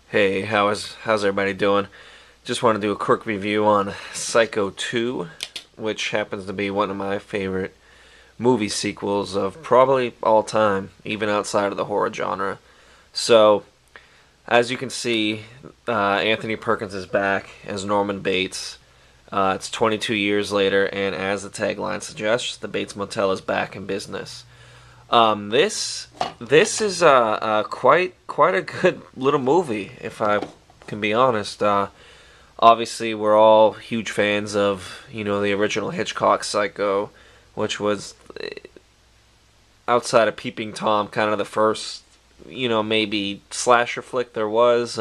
Hey, how's everybody doing? Just want to do a quick review on Psycho 2, which happens to be one of my favorite movie sequels of probably all time, even outside of the horror genre. So, as you can see, Anthony Perkins is back as Norman Bates. It's 22 years later, and as the tagline suggests, the Bates Motel is back in business. This is quite a good little movie, if I can be honest. Obviously, we're all huge fans of the original Hitchcock Psycho, which was outside of Peeping Tom, kind of the first maybe slasher flick there was.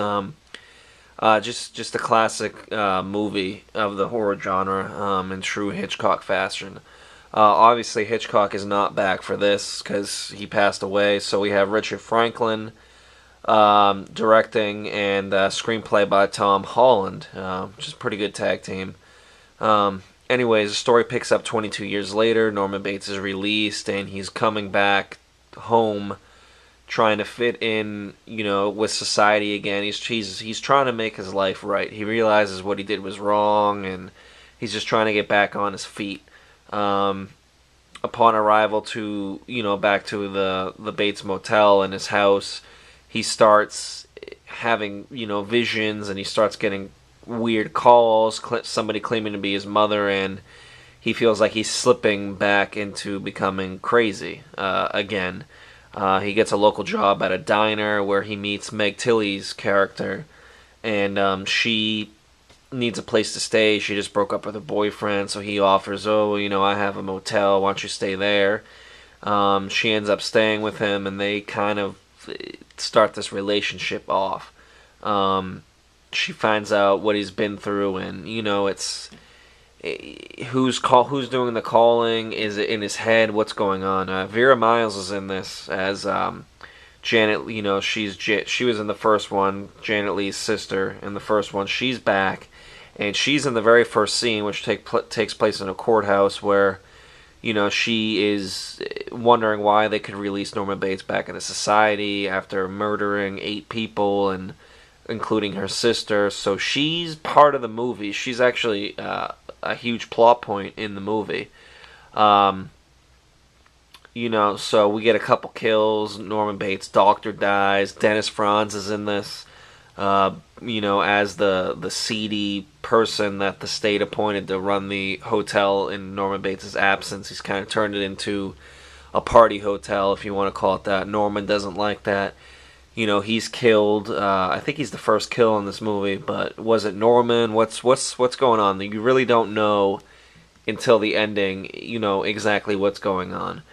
Just a classic movie of the horror genre in true Hitchcock fashion. Obviously, Hitchcock is not back for this because he passed away. So we have Richard Franklin directing and screenplay by Tom Holland, which is a pretty good tag team. Anyways, the story picks up 22 years later. Norman Bates is released and he's coming back home, trying to fit in, with society again. He's trying to make his life right. He realizes what he did was wrong, and he's just trying to get back on his feet. Upon arrival to back to the Bates Motel and his house, he starts having visions, and he starts getting weird calls, somebody claiming to be his mother, and he feels like he's slipping back into becoming crazy again. He gets a local job at a diner where he meets Meg Tilly's character, and she needs a place to stay. She just broke up with her boyfriend, so he offers, "Oh, I have a motel. Why don't you stay there?" She ends up staying with him, and they kind of start this relationship off. She finds out what he's been through, and it's who's doing the calling? Is it in his head? What's going on? Vera Miles is in this as Janet. She was in the first one, Janet Leigh's sister. In the first one, she's back, and she's in the very first scene, which takes place in a courthouse where she is wondering why they could release Norman Bates back into society after murdering 8 people, and including her sister. So she's part of the movie. She's actually a huge plot point in the movie. So we get a couple kills. Norman Bates' doctor dies. Dennis Franz is in this, as the seedy person that the state appointed to run the hotel in Norman Bates' absence. He's kind of turned it into a party hotel, if you want to call it that. Norman doesn't like that. He's killed. I think he's the first kill in this movie, but was it Norman? What's going on? You really don't know until the ending, exactly what's going on.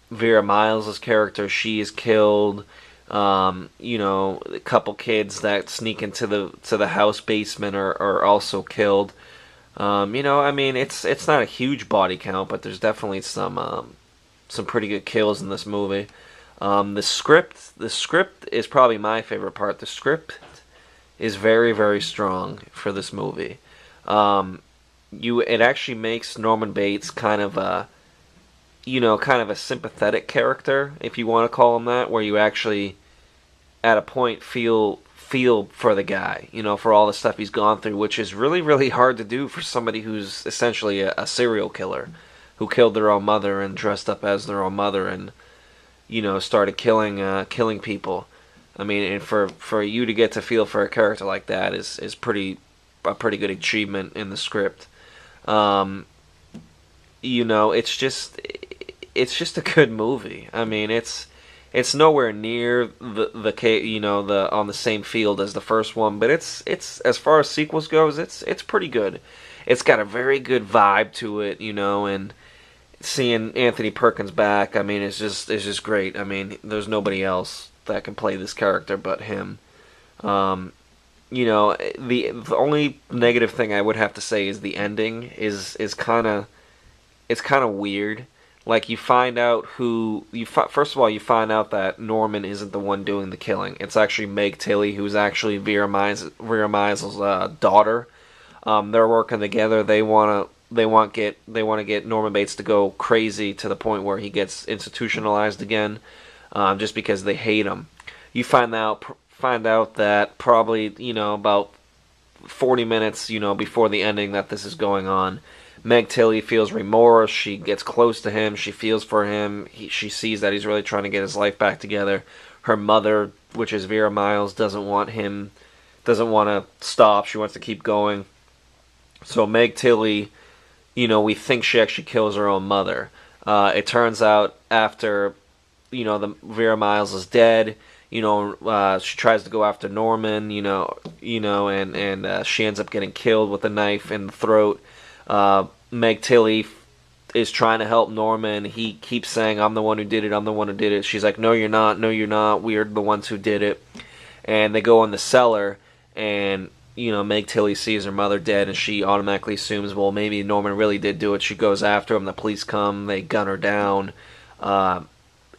Vera Miles' character, she is killed. A couple kids that sneak into the house basement are also killed. It's not a huge body count, but there's definitely some pretty good kills in this movie. The script is probably my favorite part. The script is very, very strong for this movie. It actually makes Norman Bates kind of a sympathetic character, if you want to call him that, where you actually, at a point, feel for the guy, for all the stuff he's gone through, which is really, really hard to do for somebody who's essentially a serial killer, who killed their own mother and dressed up as their own mother and started killing people. I mean, and for you to get to feel for a character like that is a pretty good achievement in the script. It's just a good movie. I mean, it's nowhere near the on the same field as the first one, but it's as far as sequels goes, it's pretty good. It's got a very good vibe to it, and seeing Anthony Perkins back, I mean, it's just great. I mean, there's nobody else that can play this character but him. The only negative thing I would have to say is the ending is kind of weird. Like, you find out first of all, you find out that Norman isn't the one doing the killing. It's actually Meg Tilly, who's actually Vera Miles' daughter. They're working together. They want to get Norman Bates to go crazy to the point where he gets institutionalized again, just because they hate him. You find out find out that probably, about 40 minutes, before the ending that this is going on, Meg Tilly feels remorse. She gets close to him. She feels for him. She sees that he's really trying to get his life back together. Her mother, which is Vera Miles, doesn't want to stop. She wants to keep going. So Meg Tilly, we think she actually kills her own mother. It turns out after, the Vera Miles is dead, she tries to go after Norman, and she ends up getting killed with a knife in the throat. Meg Tilly is trying to help Norman. He keeps saying, "I'm the one who did it. I'm the one who did it." She's like, "No, you're not. No, you're not. We're the ones who did it." And they go in the cellar, and Meg Tilly sees her mother dead, and she automatically assumes, well, maybe Norman really did do it. She goes after him. The police come. They gun her down.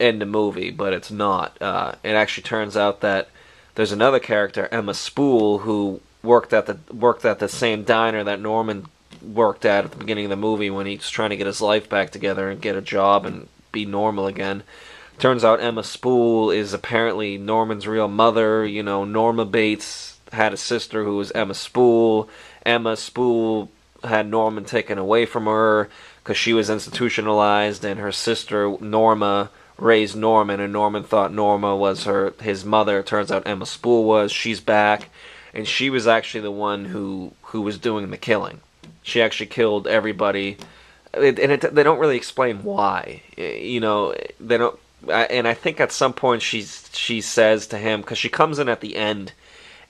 End the movie, but it's not. It actually turns out that there's another character, Emma Spool, who worked at the same diner that Norman worked at the beginning of the movie when he's trying to get his life back together and get a job and be normal again. Turns out Emma Spool is apparently Norman's real mother. Norma Bates had a sister who was Emma Spool. Emma Spool had Norman taken away from her because she was institutionalized, and her sister Norma raised Norman, and Norman thought Norma was his mother. Turns out Emma Spool was. She's back, and she was actually the one who was doing the killing. She actually killed everybody, and they don't really explain why. They don't. And I think at some point she says to him, because she comes in at the end,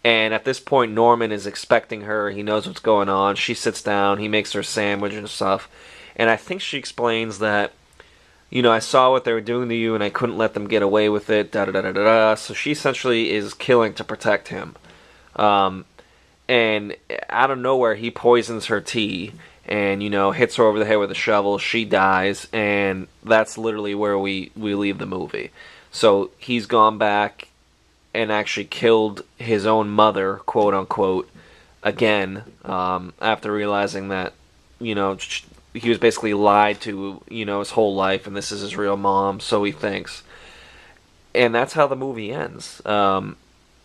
and at this point Norman is expecting her. He knows what's going on. She sits down. He makes her a sandwich and stuff, and I think she explains that, I saw what they were doing to you, and I couldn't let them get away with it. Da da da da da. So she essentially is killing to protect him. And out of nowhere, he poisons her tea, and hits her over the head with a shovel. She dies, and that's literally where we leave the movie. So he's gone back and actually killed his own mother, quote unquote, again, after realizing that he was basically lied to, his whole life, and this is his real mom, so he thinks. And that's how the movie ends.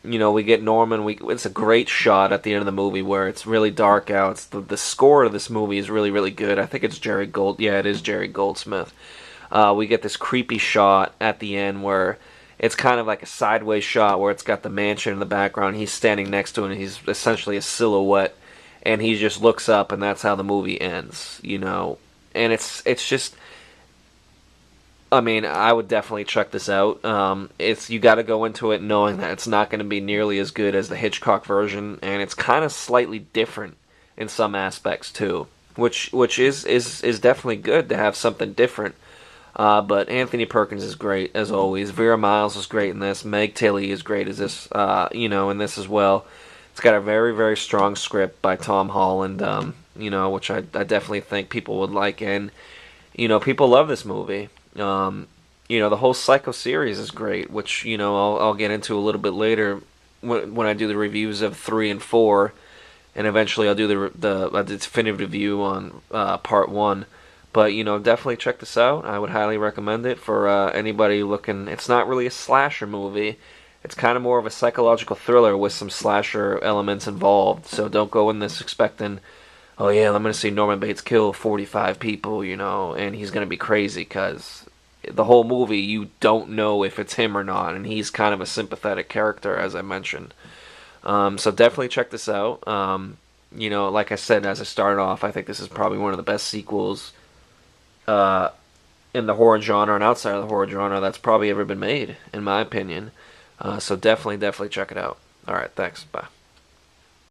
We get Norman. It's a great shot at the end of the movie where it's really dark out. It's the score of this movie is really, really good. I think it's Jerry Gold. Yeah, it is Jerry Goldsmith. We get this creepy shot at the end where it's kind of like a sideways shot where it's got the mansion in the background. He's standing next to it, and he's essentially a silhouette. And he just looks up, and that's how the movie ends, And it's just, I mean, I would definitely check this out. You got to go into it knowing that it's not going to be nearly as good as the Hitchcock version, and it's kind of slightly different in some aspects too, which is definitely good to have something different. But Anthony Perkins is great as always. Vera Miles is great in this. Meg Tilly is great as this, in this as well. It's got a very, very strong script by Tom Holland, which I definitely think people would like. And, people love this movie. The whole Psycho series is great, which, I'll get into a little bit later when I do the reviews of 3 and 4. And eventually I'll do the definitive review on part 1. But, definitely check this out. I would highly recommend it for anybody looking. It's not really a slasher movie. It's kind of more of a psychological thriller with some slasher elements involved. So don't go in this expecting, oh yeah, I'm going to see Norman Bates kill 45 people, and he's going to be crazy, because the whole movie you don't know if it's him or not, and he's kind of a sympathetic character, as I mentioned. So definitely check this out. Like I said, as I started off, I think this is probably one of the best sequels in the horror genre and outside of the horror genre that's probably ever been made, in my opinion. So definitely check it out. Alright, thanks. Bye.